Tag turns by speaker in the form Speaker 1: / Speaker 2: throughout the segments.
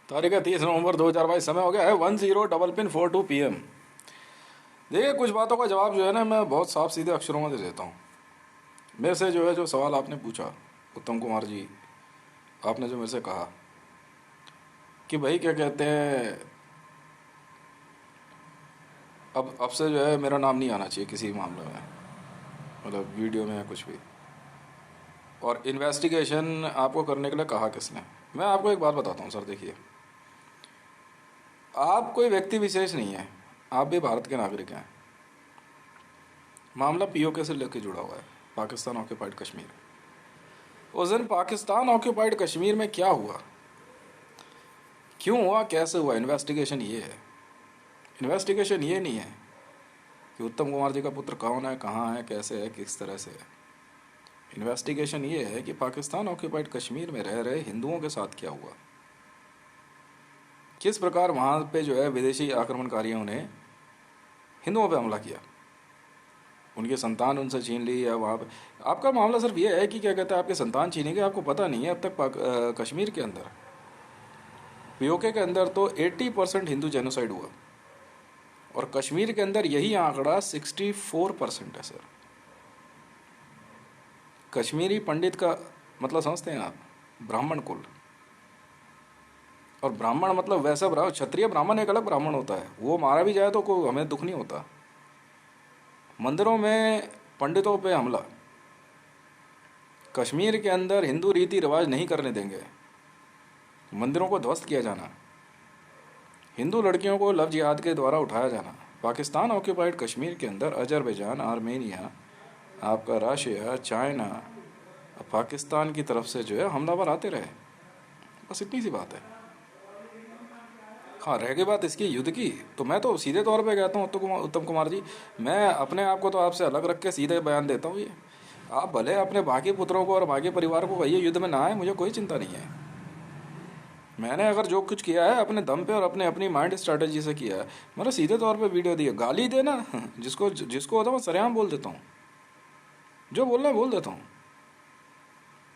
Speaker 1: तारीख है 30 नवंबर 2022। समय हो गया है 10:42 PM। देखिए, कुछ बातों का जवाब जो है ना, मैं बहुत साफ सीधे अक्षरों में दे देता हूँ। मेरे से जो है, जो सवाल आपने पूछा उत्तम कुमार जी, आपने जो मेरे से कहा कि भाई क्या कहते हैं, अब से जो है मेरा नाम नहीं आना चाहिए किसी मामले में, मतलब वीडियो में या कुछ भी। और इन्वेस्टिगेशन आपको करने के लिए कहा किसने? मैं आपको एक बात बताता हूँ सर, देखिए, आप कोई व्यक्ति विशेष नहीं है, आप भी भारत के नागरिक हैं। मामला पीओके से लेकर जुड़ा हुआ है, पाकिस्तान ऑक्यूपाइड कश्मीर। उस दिन पाकिस्तान ऑक्यूपाइड कश्मीर में क्या हुआ, क्यों हुआ, कैसे हुआ, इन्वेस्टिगेशन ये है। इन्वेस्टिगेशन ये नहीं है कि उत्तम कुमार जी का पुत्र कौन है, कहाँ है, कैसे है, किस तरह से है। इन्वेस्टिगेशन ये है कि पाकिस्तान ऑक्यूपाइड कश्मीर में रह रहे हिंदुओं के साथ क्या हुआ, किस प्रकार वहाँ पे जो है विदेशी आक्रमणकारियों ने हिंदुओं पे हमला किया, उनकी संतान उनसे छीन ली, या वहाँ पे आपका मामला सिर्फ ये है कि क्या कहते हैं, आपके संतान छीने के, आपको पता नहीं है अब तक कश्मीर के अंदर, पीओके के अंदर तो 80% हिंदू जेनोसाइड हुआ, और कश्मीर के अंदर यही आंकड़ा 64% है सर। कश्मीरी पंडित का मतलब समझते हैं आप? ब्राह्मण कुल। और ब्राह्मण मतलब वैसा ब्राह्मण, क्षत्रिय ब्राह्मण एक अलग ब्राह्मण होता है, वो मारा भी जाए तो कोई हमें दुख नहीं होता। मंदिरों में पंडितों पे हमला, कश्मीर के अंदर हिंदू रीति रिवाज नहीं करने देंगे, मंदिरों को ध्वस्त किया जाना, हिंदू लड़कियों को लव जिहाद के द्वारा उठाया जाना। पाकिस्तान ऑक्यूपाइड कश्मीर के अंदर अजरबैजान, आर्मेनिया, आपका रशिया, चाइना, पाकिस्तान की तरफ से जो है हमलावर आते रहे, बस इतनी सी बात है। हाँ, रह गई बात इसकी युद्ध की, तो मैं तो सीधे तौर पे कहता हूँ उत्तम कुमार जी, मैं अपने आप को तो आपसे अलग रख के सीधे बयान देता हूँ। ये आप भले अपने बाकी पुत्रों को और बाकी परिवार को कहिए युद्ध में ना आए, मुझे कोई चिंता नहीं है। मैंने अगर जो कुछ किया है अपने दम पे और अपने अपनी माइंड स्ट्रैटेजी से किया है, मैंने सीधे तौर पे वीडियो दी है। गाली देना जिसको जिसको होता है मैं सरेआम बोल देता हूँ, जो बोलना है बोल देता हूँ,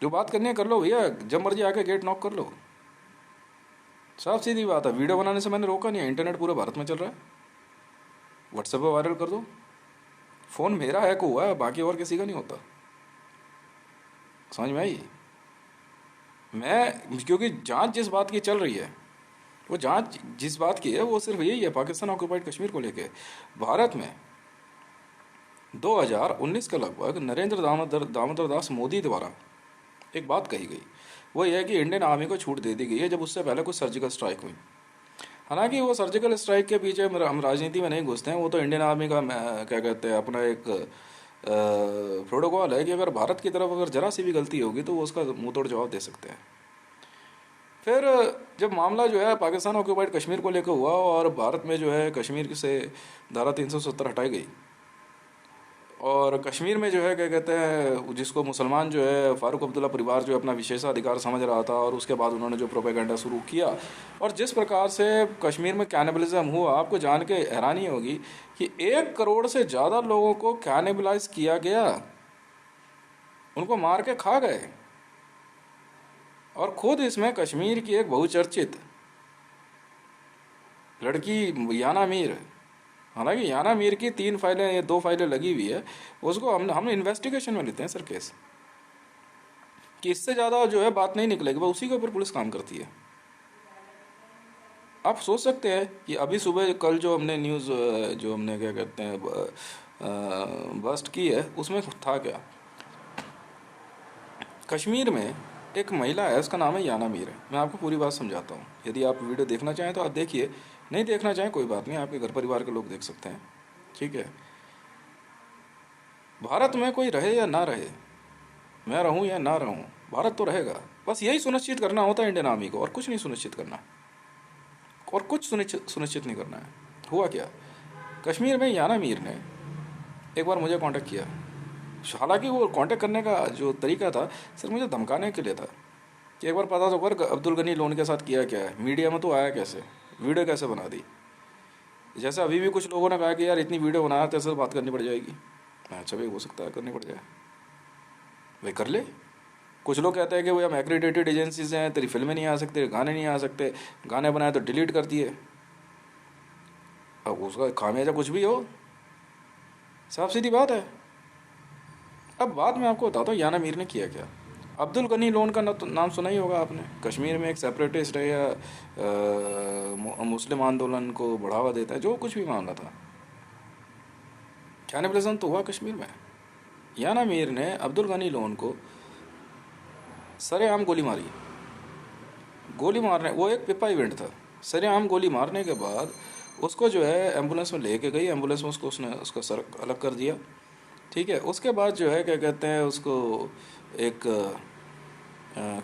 Speaker 1: जो बात करनी है कर लो भैया, जब मर्जी आके गेट नॉक कर लो, साफ सीधी बात है। वीडियो बनाने से मैंने रोका नहीं है, इंटरनेट पूरे भारत में चल रहा है, व्हाट्सएप पे वायरल कर दो। फ़ोन मेरा हैक हुआ है, बाकी और किसी का नहीं होता, समझ में आई? मैं क्योंकि जांच जिस बात की चल रही है, वो जांच जिस बात की है वो सिर्फ यही है, पाकिस्तान ऑक्यूपाइड कश्मीर को लेके। भारत में 2019 के लगभग नरेंद्र दामोदर दास मोदी द्वारा एक बात कही गई, वो ये है कि इंडियन आर्मी को छूट दे दी गई है, जब उससे पहले कुछ सर्जिकल स्ट्राइक हुई। हालांकि वो सर्जिकल स्ट्राइक के पीछे हम राजनीति में नहीं घुसते हैं, वो तो इंडियन आर्मी का क्या कहते हैं अपना एक प्रोटोकॉल है कि अगर भारत की तरफ अगर जरा सी भी गलती होगी तो वो उसका मुंह तोड़ जवाब दे सकते हैं। फिर जब मामला जो है पाकिस्तान ऑक्यूपाइड कश्मीर को लेकर हुआ और भारत में जो है कश्मीर से धारा 370 हटाई गई, और कश्मीर में जो है क्या कहते हैं, जिसको मुसलमान जो है फ़ारूक अब्दुल्ला परिवार जो अपना विशेषाधिकार समझ रहा था, और उसके बाद उन्होंने जो प्रोपेगेंडा शुरू किया, और जिस प्रकार से कश्मीर में कैनिबलिज्म हुआ, आपको जान के हैरानी होगी कि 1 करोड़ से ज़्यादा लोगों को कैनिबलाइज किया गया, उनको मार के खा गए। और खुद इसमें कश्मीर की एक बहुचर्चित लड़की याना मीर, हालांकि याना मीर की 3 फाइलें या 2 फाइलें लगी हुई है, उसको हम इन्वेस्टिगेशन में लेते हैं सर केस, कि इससे ज़्यादा जो है बात नहीं निकलेगी, वो उसी के ऊपर पुलिस काम करती है। आप सोच सकते हैं कि अभी सुबह कल जो हमने न्यूज़ जो हमने क्या कहते हैं बस्ट की है, उसमें था क्या, कश्मीर में एक महिला है, उसका नाम है याना मीर। मैं आपको पूरी बात समझाता हूँ, यदि आप वीडियो देखना चाहें तो आप देखिए, नहीं देखना चाहें कोई बात नहीं, आपके घर परिवार के लोग देख सकते हैं, ठीक है। भारत में कोई रहे या ना रहे, मैं रहूं या ना रहूं, भारत तो रहेगा। बस यही सुनिश्चित करना होता है इंडियन आर्मी को, और कुछ नहीं सुनिश्चित करना, और कुछ सुनिश्चित नहीं करना है। हुआ क्या, कश्मीर में याना मीर ने एक बार मुझे कांटेक्ट किया, हालांकि वो कांटेक्ट करने का जो तरीका था सिर्फ मुझे धमकाने के लिए था, कि एक बार पता तो कर अब्दुल गनी लोन के साथ किया क्या है, मीडिया में तो आया कैसे, वीडियो कैसे बना दी। जैसे अभी भी कुछ लोगों ने कहा कि यार इतनी वीडियो बनाया तेरे से बात करनी पड़ जाएगी। अच्छा भाई, हो सकता है करनी पड़ जाए, भाई कर ले, कुछ लोग कहते हैं कि वो हम एक्रीडेटेड एजेंसी से हैं, तेरी फिल्में नहीं आ सकते, गाने नहीं आ सकते, गाने बनाए तो डिलीट कर दिए। अब उसका खामियाजा कुछ भी हो, साफ सीधी बात है। अब बात मैं आपको बताता हूँ याना मीर ने किया क्या। अब्दुल गनी लोन का नाम सुना ही होगा आपने। कश्मीर में एक सेपरेटिस्ट है या मुस्लिम आंदोलन को बढ़ावा देता है, जो कुछ भी मामला था, कैनिबलिज्म तो हुआ कश्मीर में। याना मीर ने अब्दुल गनी लोन को सरेआम गोली मारी। गोली मारने, वो एक पिपा इवेंट था, सरेआम गोली मारने के बाद उसको जो है एम्बुलेंस में लेके गई, एम्बुलेंस में उसको उसने उसका सर अलग कर दिया। ठीक है, उसके बाद जो है क्या कहते हैं उसको एक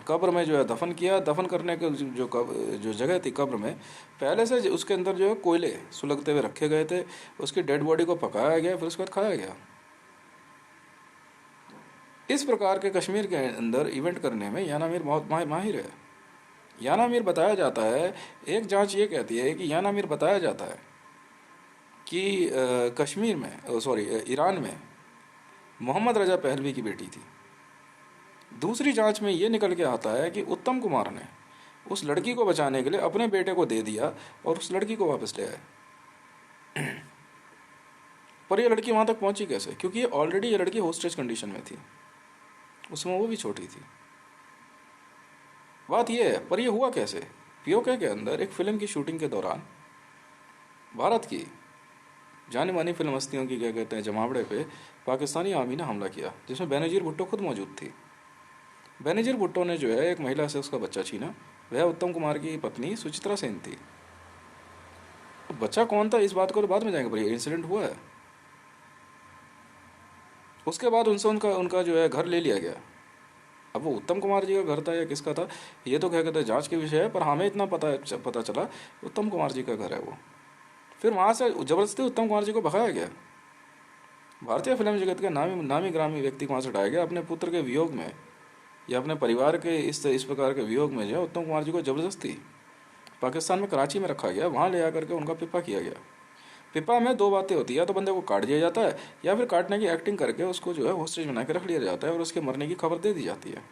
Speaker 1: कब्र में जो है दफन किया। दफन करने के जो जगह थी कब्र में, पहले से उसके अंदर जो है कोयले सुलगते हुए रखे गए थे। उसकी डेड बॉडी को पकाया गया, फिर उसके बाद खाया गया। इस प्रकार के कश्मीर के अंदर इवेंट करने में याना मीर बहुत माहिर है। याना मीर बताया जाता है, एक जांच ये कहती है कि याना मीर बताया जाता है कि कश्मीर में, सॉरी ईरान में मोहम्मद रजा पहलवी की बेटी थी। दूसरी जांच में ये निकल के आता है कि उत्तम कुमार ने उस लड़की को बचाने के लिए अपने बेटे को दे दिया और उस लड़की को वापस ले आए। पर ये लड़की वहां तक पहुंची कैसे? क्योंकि ये लड़की होस्टेज कंडीशन में थी, उसमें वो भी छोटी थी। बात ये है, पर ये हुआ कैसे? पीओके के अंदर एक फिल्म की शूटिंग के दौरान भारत की जानी मानी फिल्म हस्तियों की क्या कहते हैं जमावड़े पे पाकिस्तानी आर्मी ने हमला किया, जिसमें बेनजीर भुट्टो खुद मौजूद थी। बेनजीर भुट्टो ने जो है एक महिला से उसका बच्चा छीना। वह उत्तम कुमार की पत्नी सुचित्रा सेन थी। बच्चा कौन था इस बात को तो बाद में जाएंगे, पर ये इंसिडेंट हुआ है। उसके बाद उनसे उनका उनका जो है घर ले लिया गया। अब वो उत्तम कुमार जी का घर था या किसका था, ये तो क्या कहते हैं जांच के विषय है, पर हमें इतना पता चला उत्तम कुमार जी का घर है वो। फिर वहाँ से ज़बरदस्ती उत्तम कुमार जी को भगाया गया। भारतीय फिल्म जगत के नामी ग्रामी व्यक्ति को वहाँ से हटाया गया। अपने पुत्र के वियोग में या अपने परिवार के इस प्रकार के वियोग में जो है उत्तम कुमार जी को ज़बरदस्ती पाकिस्तान में कराची में रखा गया। वहाँ ले आकर के उनका पिपा किया गया। पिपा में दो बातें होती है, या तो बंदे को काट दिया जाता है या फिर काटने की एक्टिंग करके उसको जो है होस्टेज बना के रख लिया जाता है और उसके मरने की खबर दे दी जाती है।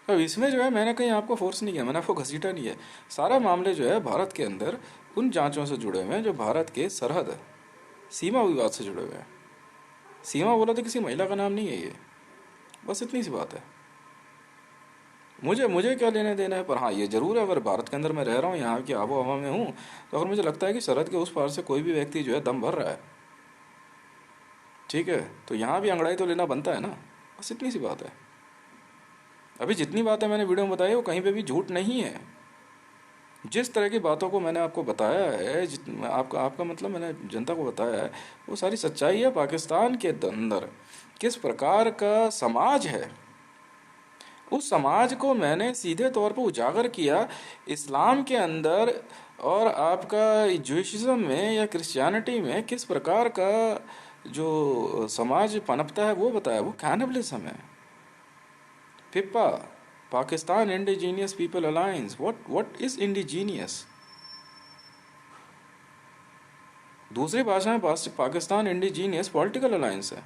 Speaker 1: अब इसमें जो है मैंने कहीं आपको फोर्स नहीं किया, मैंने आपको घसीटा नहीं है। सारा मामले जो है भारत के अंदर उन जांचों से जुड़े हुए हैं जो भारत के सरहद सीमा विवाद से जुड़े हुए हैं। सीमा बोला तो किसी महिला का नाम नहीं है ये, बस इतनी सी बात है। मुझे मुझे क्या लेने देना है, पर हाँ ये जरूर है, अगर भारत के अंदर मैं रह रहा हूँ, यहाँ की आबो हवा में हूँ, तो अगर मुझे लगता है कि सरहद के उस पार से कोई भी व्यक्ति जो है दम भर रहा है, ठीक है, तो यहाँ भी अंगड़ाई तो लेना बनता है ना, बस इतनी सी बात है। अभी जितनी बातें मैंने वीडियो में बताई वो कहीं पे भी झूठ नहीं है। जिस तरह की बातों को मैंने आपको बताया है, आपका आपका मतलब मैंने जनता को बताया है, वो सारी सच्चाई है। पाकिस्तान के अंदर किस प्रकार का समाज है, उस समाज को मैंने सीधे तौर पर उजागर किया। इस्लाम के अंदर और आपका ज्यूइशम में या क्रिश्चियनिटी में किस प्रकार का जो समाज पनपता है वो बताया। वो कैनिबलिज्म है। फिप्पा, Pakistan indigenous people alliance, what is indigenous? दूसरी भाषा में पाकिस्तान इंडिजीनियस पॉलिटिकल अलायंस है।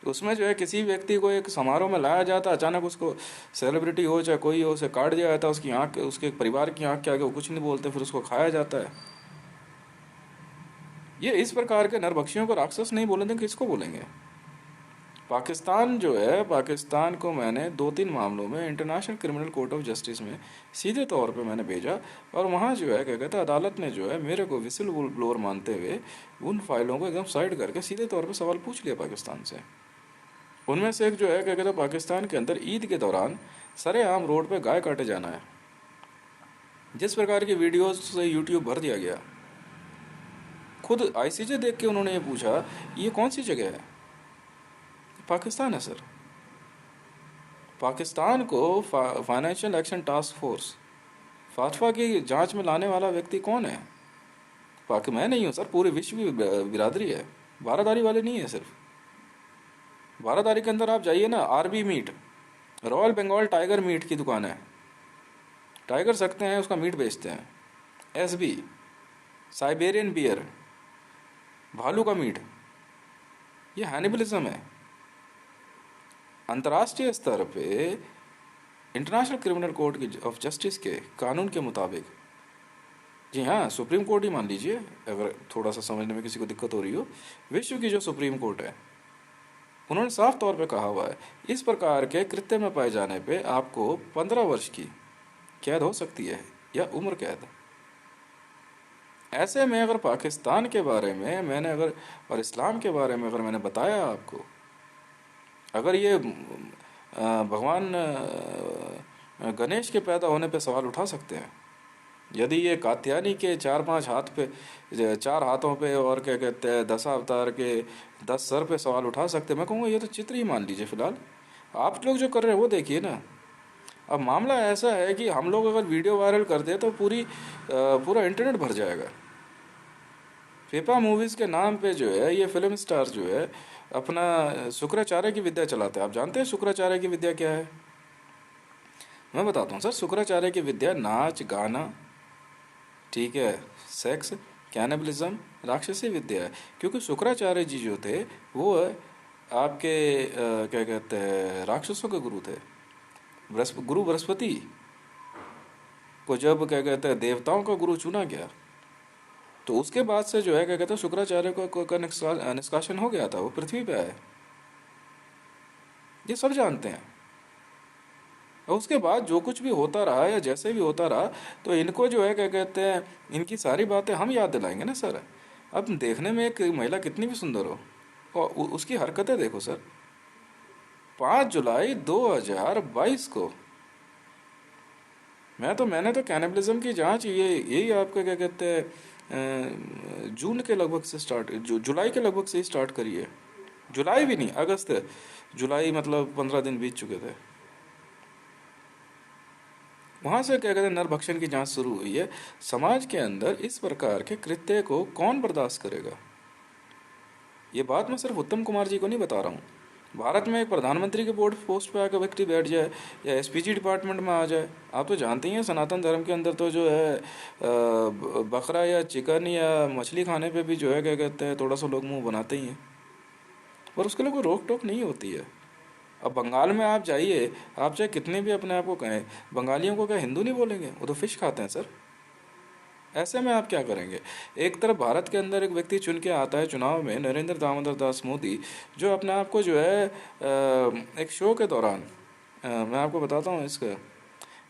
Speaker 1: उसमें जो है किसी व्यक्ति को एक समारोह में लाया जाता है, अचानक उसको सेलिब्रिटी हो चाहे कोई हो, उसे काट दिया जाता है, उसकी आंख, उसके परिवार की आंख के आगे वो कुछ नहीं बोलते, फिर उसको खाया जाता है। ये इस प्रकार के नरभक्षियों को राक्षस नहीं बोलेंगे, किसको बोलेंगे? पाकिस्तान जो है, पाकिस्तान को मैंने 2-3 मामलों में international criminal court of justice में सीधे तौर पे मैंने भेजा, और वहाँ जो है क्या कहते हैं अदालत ने जो है मेरे को विसिल ब्लोअर मानते हुए उन फाइलों को एकदम साइड करके सीधे तौर पे सवाल पूछ लिया पाकिस्तान से। उनमें से एक जो है क्या कहते हैं पाकिस्तान के अंदर ईद के दौरान सरेआम रोड पे गाय काटे जाना है, जिस प्रकार की वीडियोस से यूट्यूब भर दिया गया। खुद आईसीजे देख के उन्होंने ये पूछा ये कौन सी जगह है? पाकिस्तान है सर। पाकिस्तान को फाइनेंशियल एक्शन टास्क फोर्स फातवा की जांच में लाने वाला व्यक्ति कौन है? मैं नहीं हूँ सर, पूरे विश्व की बिरादरी है, बारादारी वाले नहीं है सिर्फ। बारादारी के अंदर आप जाइए ना, RB meat, royal Bengal tiger meat की दुकान है, टाइगर सकते हैं उसका मीट बेचते हैं। एसबी, साइबेरियन बियर, भालू का मीट, ये हैनिबलिज्म है। अंतर्राष्ट्रीय स्तर पे इंटरनेशनल क्रिमिनल कोर्ट की ऑफ जस्टिस के कानून के मुताबिक, जी हाँ, सुप्रीम कोर्ट ही मान लीजिए, अगर थोड़ा सा समझने में किसी को दिक्कत हो रही हो, विश्व की जो सुप्रीम कोर्ट है, उन्होंने साफ तौर पे कहा हुआ है इस प्रकार के कृत्य में पाए जाने पे आपको 15 वर्ष की कैद हो सकती है या उम्र कैद। ऐसे में अगर पाकिस्तान के बारे में मैंने अगर और इस्लाम के बारे में अगर मैंने बताया आपको, अगर ये भगवान गणेश के पैदा होने पे सवाल उठा सकते हैं, यदि ये कात्यायनी के 4-5 हाथ पे, 4 हाथों पे और क्या कहते हैं 10 अवतार के 10 सर पे सवाल उठा सकते हैं, मैं कहूँगा ये तो चित्र ही मान लीजिए फिलहाल। आप लोग जो कर रहे हैं वो देखिए ना। अब मामला ऐसा है कि हम लोग अगर वीडियो वायरल कर दे तो पूरा इंटरनेट भर जाएगा। फेफा मूवीज़ के नाम पे जो है ये फिल्म स्टार जो है अपना शुक्राचार्य की विद्या चलाते हैं। आप जानते हैं शुक्राचार्य की विद्या क्या है? मैं बताता हूँ सर। शुक्राचार्य की विद्या नाच गाना, ठीक है, सेक्स, कैनिबलिज्म, राक्षसी विद्या है। क्योंकि शुक्राचार्य जी जो थे वो आपके क्या कहते हैं राक्षसों के गुरु थे। गुरु बृहस्पति को जब क्या कहते हैं देवताओं का गुरु चुना गया, तो उसके बाद से जो है क्या कहते हैं शुक्राचार्य का निष्कासन हो गया था, वो पृथ्वी पे आए, ये सब जानते हैं। और उसके बाद जो कुछ भी होता रहा या जैसे भी होता रहा, तो इनको जो है क्या कहते हैं इनकी सारी बातें हम याद दिलाएंगे ना सर। अब देखने में एक महिला कितनी भी सुंदर हो और उसकी हरकतें देखो सर। 5 जुलाई 2022 को मैंने तो कैनिबलिज्म की जांच ये यही आपका क्या कहते हैं जून के लगभग से स्टार्ट, जुलाई के लगभग से ही स्टार्ट करी है। जुलाई भी नहीं, अगस्त। जुलाई मतलब 15 दिन बीत चुके थे। वहाँ से क्या कहते हैं नरभक्षण की जांच शुरू हुई है। समाज के अंदर इस प्रकार के कृत्य को कौन बर्दाश्त करेगा? ये बात मैं सिर्फ उत्तम कुमार जी को नहीं बता रहा हूँ। भारत में एक प्रधानमंत्री के बोर्ड पोस्ट पे आकर व्यक्ति बैठ जाए या एसपीजी डिपार्टमेंट में आ जाए, आप तो जानते ही हैं सनातन धर्म के अंदर तो जो है बकरा या चिकन या मछली खाने पे भी जो है क्या कहते हैं थोड़ा सा लोग मुंह बनाते ही हैं, पर उसके लिए कोई रोक टोक नहीं होती है। अब बंगाल में आप जाइए, आप चाहे कितने भी अपने आप को कहें, बंगालियों को क्या हिंदू नहीं बोलेंगे? वो तो फिश खाते हैं सर। ऐसे में आप क्या करेंगे? एक तरफ भारत के अंदर एक व्यक्ति चुन के आता है चुनाव में, नरेंद्र दामोदर दास मोदी, जो अपने आप को जो है एक शो के दौरान, मैं आपको बताता हूँ इसका,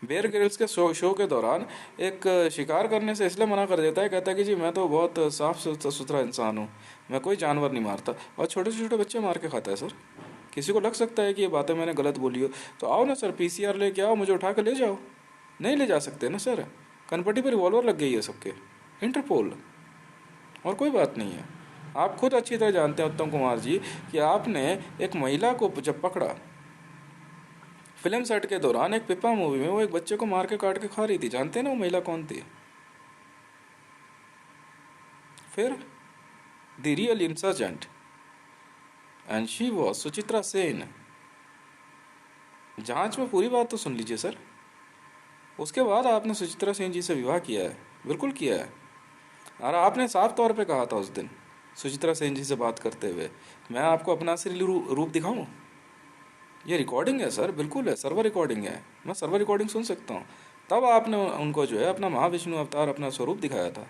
Speaker 1: बेयर ग्रिल्स के शो के दौरान एक शिकार करने से इसलिए मना कर देता है, कहता है कि जी मैं तो बहुत साफ सुथरा इंसान हूँ, मैं कोई जानवर नहीं मारता, और छोटे छोटे बच्चे मार के खाता है सर। किसी को लग सकता है कि ये बातें मैंने गलत बोली हो, तो आओ ना सर, पीसीआर लेके आओ, मुझे उठा के ले जाओ। नहीं ले जा सकते ना सर, कनपट्टी पर रिवॉल्वर लग गई है सबके, इंटरपोल, और कोई बात नहीं है। आप खुद अच्छी तरह जानते हैं उत्तम कुमार जी कि आपने एक महिला को जब पकड़ा फिल्म सेट के दौरान, एक पिपा मूवी में, वो एक बच्चे को मार के काट के खा रही थी, जानते हैं ना वो महिला कौन थी? फिर the real insurgent, and she was Suchitra Sen. जांच में पूरी बात तो सुन लीजिए सर। उसके बाद आपने सुचित्रा सेन जी से विवाह किया है, बिल्कुल किया है, और आपने साफ तौर पे कहा था उस दिन सुचित्रा सेन जी से बात करते हुए, मैं आपको अपना असली रूप दिखाऊं? ये रिकॉर्डिंग है सर, बिल्कुल है, सर्वर रिकॉर्डिंग है, मैं सर्वर रिकॉर्डिंग सुन सकता हूँ। तब आपने उनको जो है अपना महाविष्णु अवतार, अपना स्वरूप दिखाया था।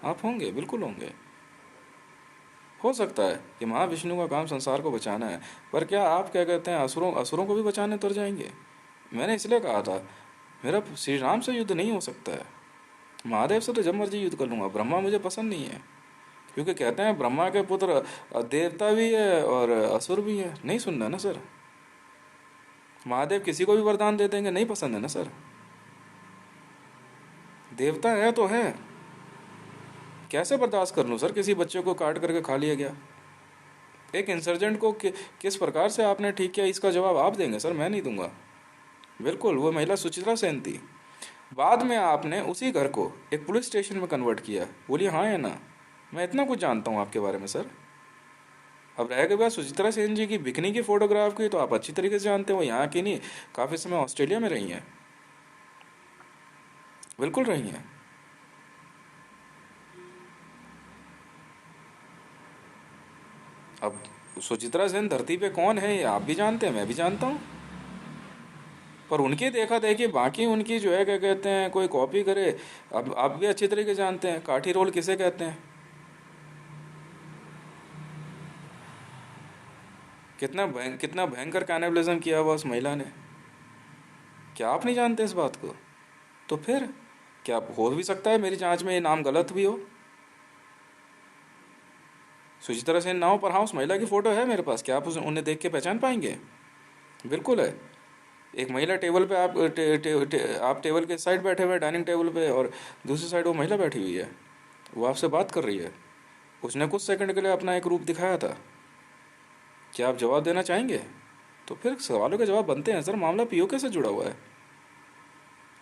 Speaker 1: आप होंगे, बिल्कुल होंगे। हो सकता है कि महाविष्णु का काम संसार को बचाना है, पर क्या आप क्या कहते हैं असुरों असुरों को भी बचाने उतर जाएंगे? मैंने इसलिए कहा था मेरा श्री राम से युद्ध नहीं हो सकता है, महादेव से तो जब मर्जी युद्ध कर लूँगा, ब्रह्मा मुझे पसंद नहीं है। क्योंकि कहते हैं ब्रह्मा के पुत्र देवता भी है और असुर भी है, नहीं सुनना ना सर। महादेव किसी को भी वरदान दे देंगे, नहीं पसंद है ना सर। देवता है तो है, कैसे बर्दाश्त कर लूँ सर किसी बच्चे को काट करके खा लिया गया? एक इंसर्जेंट को किस प्रकार से आपने ठीक किया, इसका जवाब आप देंगे सर, मैं नहीं दूंगा। बिल्कुल, वो महिला सुचित्रा सेन थी। बाद में आपने उसी घर को एक पुलिस स्टेशन में कन्वर्ट किया, बोलिए हाँ या ना? मैं इतना कुछ जानता हूँ आपके बारे में सर। अब रह गई बात सुचित्रा सेन जी की बिकनी की फोटोग्राफ की, तो आप अच्छी तरीके से जानते हो, यहाँ की नहीं, काफ़ी समय ऑस्ट्रेलिया में रही हैं, बिल्कुल रही हैं। अब सुचित्रा सेन धरती पे कौन है ये आप भी जानते हैं, मैं भी जानता हूँ। पर उनकी देखा देखी बाकी उनकी जो है क्या कहते हैं कोई कॉपी करे। अब आप भी अच्छी तरीके जानते हैं काठी रोल किसे कहते हैं। कितना भयंकर कैनिबलिज्म किया हुआ उस महिला ने। क्या आप नहीं जानते इस बात को? तो फिर क्या हो भी सकता है मेरी जांच में ये नाम गलत भी हो। सुचित्रा सेन ना हो पर हाँ उस महिला की फोटो है मेरे पास, क्या आप उन्हें देख के पहचान पाएंगे? बिल्कुल है। एक महिला टेबल पे आप टेबल के साइड बैठे हुए हैं डाइनिंग टेबल पे, और दूसरी साइड वो महिला बैठी हुई है, वो आपसे बात कर रही है। उसने कुछ सेकंड के लिए अपना एक रूप दिखाया था। क्या आप जवाब देना चाहेंगे? तो फिर सवालों के जवाब बनते हैं सर। मामला पीओके से जुड़ा हुआ है।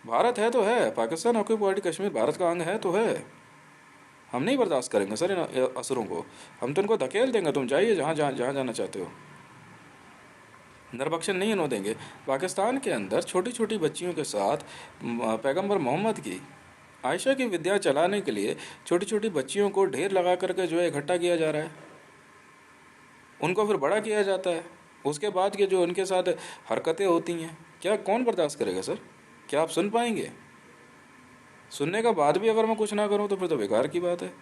Speaker 1: भारत है तो है, पाकिस्तान ऑक्युपाइड कश्मीर भारत का अंग है तो है। हम नहीं बर्दाश्त करेंगे सर इन असरों को। हम तो इनको धकेल देंगे, तुम जाइए जहाँ जहाँ जहाँ जाना चाहते हो। नरबक्षण नहीं इन्हों देंगे। पाकिस्तान के अंदर छोटी छोटी बच्चियों के साथ पैगंबर मोहम्मद की आयशा की विद्या चलाने के लिए छोटी छोटी बच्चियों को ढेर लगा करके जो है इकट्ठा किया जा रहा है, उनको फिर बड़ा किया जाता है। उसके बाद के जो उनके साथ हरकतें होती हैं, क्या कौन बर्दाश्त करेगा सर? क्या आप सुन पाएंगे? सुनने का बाद भी अगर मैं कुछ ना करूं तो फिर तो बेकार की बात है।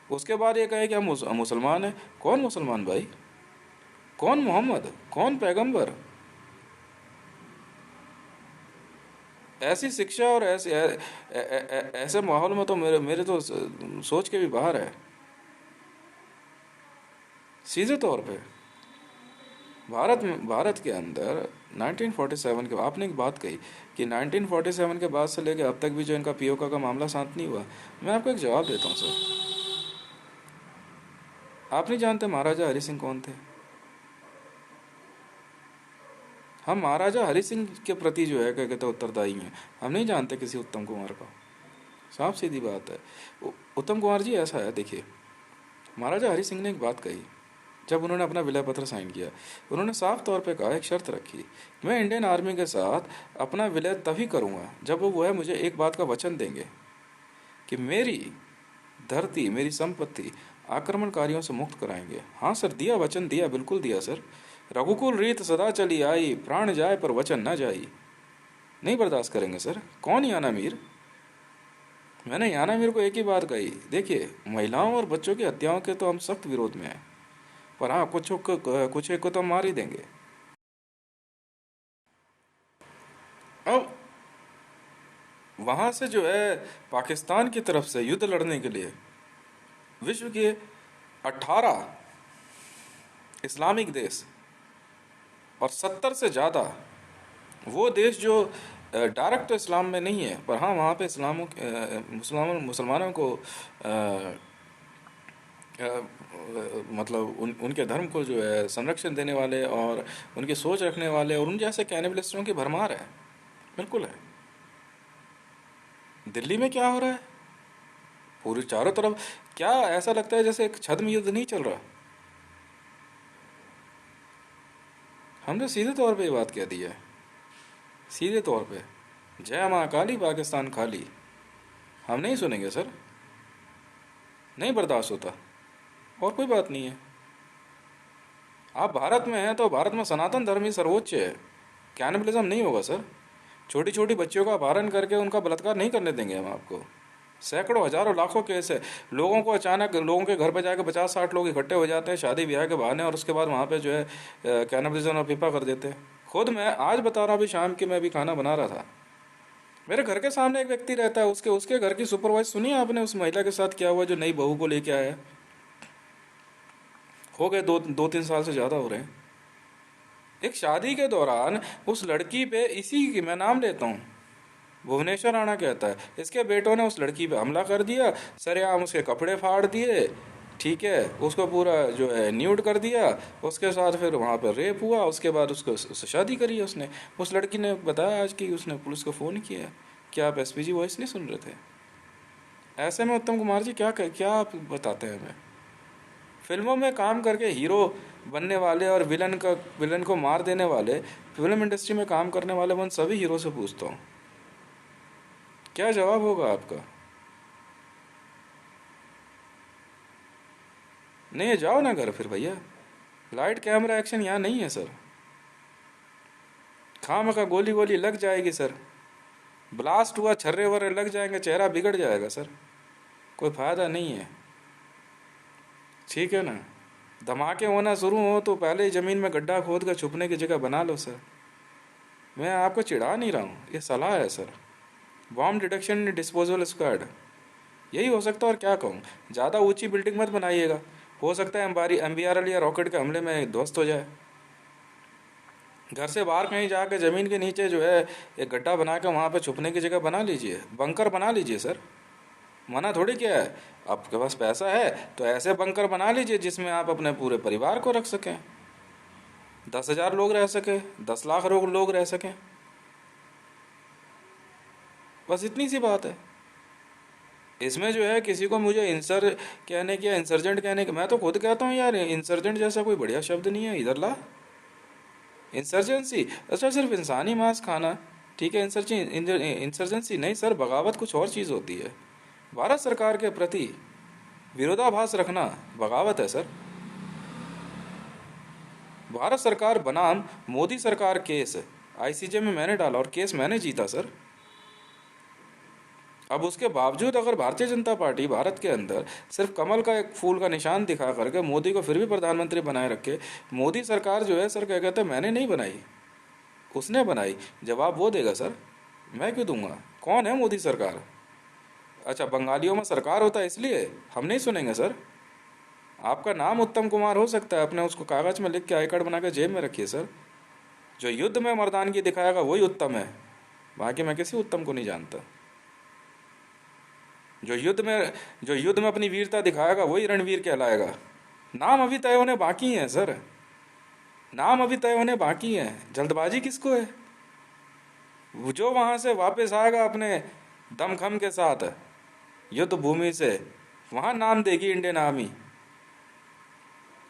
Speaker 1: उसके बाद ये कहे कि हम मुसलमान हैं। कौन मुसलमान भाई? कौन मोहम्मद? कौन पैगंबर? ऐसी शिक्षा और ऐसे माहौल में तो मेरे मेरे तो सोच के भी बाहर है। सीधे तौर पे भारत के अंदर 1947 के आपने एक बात कही कि 1947 के बाद से लेके अब तक भी जो इनका पीओका का मामला शांत नहीं हुआ। मैं आपको एक जवाब देता हूँ सर। आप नहीं जानते महाराजा हरि सिंह कौन थे? हम महाराजा हरि सिंह के प्रति जो है क्या कहते उत्तरदायी हैं। हम नहीं जानते किसी उत्तम कुमार का। साफ सीधी बात है। उत्तम कुमार जी ऐसा है, देखिए महाराजा हरि सिंह ने एक बात कही जब उन्होंने अपना विलय पत्र साइन किया। उन्होंने साफ तौर पे कहा, एक शर्त रखी, मैं इंडियन आर्मी के साथ अपना विलय तभी करूंगा जब वो है मुझे एक बात का वचन देंगे कि मेरी धरती मेरी संपत्ति आक्रमणकारियों से मुक्त कराएंगे। हाँ सर, दिया वचन दिया, बिल्कुल दिया सर। रघुकुल रीत सदा चली आई, प्राण जाए पर वचन न जाई। नहीं बर्दाश्त करेंगे सर। कौन याना मीर? मैंने याना मीर को एक ही बात कही, देखिए महिलाओं और बच्चों की हत्याओं के तो हम सख्त विरोध में हैं, पर हाँ कुछ एक को तो हम मार ही देंगे। अब वहां से जो है पाकिस्तान की तरफ से युद्ध लड़ने के लिए विश्व के 18 इस्लामिक देश और 70 से ज़्यादा वो देश जो डायरेक्ट तो इस्लाम में नहीं है, पर हाँ वहाँ पे मुसलमानों को मतलब उनके धर्म को जो है संरक्षण देने वाले और उनकी सोच रखने वाले और उन जैसे कैनिबलिस्टों की भरमार है। बिल्कुल है। दिल्ली में क्या हो रहा है? पूरी चारों तरफ क्या ऐसा लगता है जैसे एक छद्म युद्ध नहीं चल रहा? हमने सीधे तौर पे ये बात कह दी है, सीधे तौर पे, जय माँ काली पाकिस्तान खाली। हम नहीं सुनेंगे सर, नहीं बर्दाश्त होता। और कोई बात नहीं है। आप भारत में हैं तो भारत में सनातन धर्म ही सर्वोच्च है। कैनिबलिज्म नहीं होगा सर। छोटी छोटी बच्चियों का अपहरण करके उनका बलात्कार नहीं करने देंगे हम आपको। सैकड़ों हजारों लाखों केस है। लोगों को अचानक लोगों के घर पे जाकर 50-60 लोग इकट्ठे हो जाते हैं शादी ब्याह के बहाने, और उसके बाद वहाँ पे जो है कैनिबलिज्म और पिपा कर देते हैं। खुद मैं आज बता रहा, अभी शाम के मैं भी खाना बना रहा था, मेरे घर के सामने एक व्यक्ति रहता है, उसके उसके घर की सुपरवाइज सुनिए आपने उस महिला के साथ क्या हुआ जो नई बहू को लेके आया है। हो गए 2-3 साल से ज़्यादा हो रहे हैं। एक शादी के दौरान उस लड़की पे, इसी की मैं नाम लेता हूँ, भुवनेश्वर राणा कहता है, इसके बेटों ने उस लड़की पे हमला कर दिया, सरेआम उसके कपड़े फाड़ दिए, ठीक है, उसको पूरा जो है न्यूड कर दिया, उसके साथ फिर वहाँ पर रेप हुआ, उसके बाद उससे शादी करी है उसने। उस लड़की ने बताया आज कि उसने पुलिस को फ़ोन किया। क्या आप एसपीजी वॉइस नहीं सुन रहे थे? ऐसे में उत्तम कुमार जी क्या आप बताते हैं हमें? फिल्मों में काम करके हीरो बनने वाले और विलन को मार देने वाले, फिल्म इंडस्ट्री में काम करने वाले, मैं सभी हीरो से पूछता हूँ क्या जवाब होगा आपका? नहीं, जाओ ना घर फिर भैया। लाइट कैमरा एक्शन यहाँ नहीं है सर। खामखा गोली गोली लग जाएगी सर, ब्लास्ट हुआ छर्रे वर्रे लग जाएंगे, चेहरा बिगड़ जाएगा सर, कोई फायदा नहीं है। ठीक है ना, धमाके होना शुरू हो तो पहले ही ज़मीन में गड्ढा खोद कर छुपने की जगह बना लो सर। मैं आपको चिढ़ा नहीं रहा हूँ, ये सलाह है sir. Bomb detection disposal squad, यही हो सकता है और क्या कहूँ। ज़्यादा ऊंची बिल्डिंग मत बनाइएगा, हो सकता है MBRL या रॉकेट के हमले में ध्वस्त हो जाए। घर से बाहर कहीं जाकर ज़मीन के नीचे जो है एक गड्ढा बना के वहाँ पे छुपने की जगह बना लीजिए, बंकर बना लीजिए सर। मना थोड़ी क्या है, आपके पास पैसा है तो ऐसे बंकर बना लीजिए जिसमें आप अपने पूरे परिवार को रख सकें, 10,000 लोग रह सके, 10 लाख लोग रह सकें। बस इतनी सी बात है। इसमें जो है किसी को मुझे इंसर कहने की या इंसर्जेंट कहने की, मैं तो खुद कहता हूँ यार इंसर्जेंट जैसा कोई बढ़िया शब्द नहीं है, इधर ला। इंसर्जेंसी, अच्छा सिर्फ इंसानी मांस खाना ठीक है, इंसर्जेंसी नहीं सर, बगावत कुछ और चीज़ होती है। भारत सरकार के प्रति विरोधाभास रखना बगावत है सर। भारत सरकार बनाम मोदी सरकार केस ICJ में मैंने डाला और केस मैंने जीता सर। अब उसके बावजूद अगर भारतीय जनता पार्टी भारत के अंदर सिर्फ कमल का एक फूल का निशान दिखा करके मोदी को फिर भी प्रधानमंत्री बनाए रखे, मोदी सरकार जो है सर क्या कहते हैं मैंने नहीं बनाई, उसने बनाई, जवाब वो देगा सर, मैं क्यों दूंगा। कौन है मोदी सरकार? अच्छा, बंगालियों में सरकार होता है इसलिए हम नहीं सुनेंगे सर। आपका नाम उत्तम कुमार हो सकता है, अपने उसको कागज में लिख के आई कार्ड बना के जेब में रखिए सर। जो युद्ध में मर्दानगी दिखाएगा वही उत्तम है, बाकी मैं किसी उत्तम को नहीं जानता। जो युद्ध में अपनी वीरता दिखाएगा वही रणवीर कहलाएगा। नाम अभी तय होने बाकी हैं सर, नाम अभी तय होने बाकी हैं, जल्दबाजी किसको है। वो जो वहां से वापस आएगा अपने दमखम के साथ युद्ध भूमि से, वहां नाम देगी इंडियन आर्मी।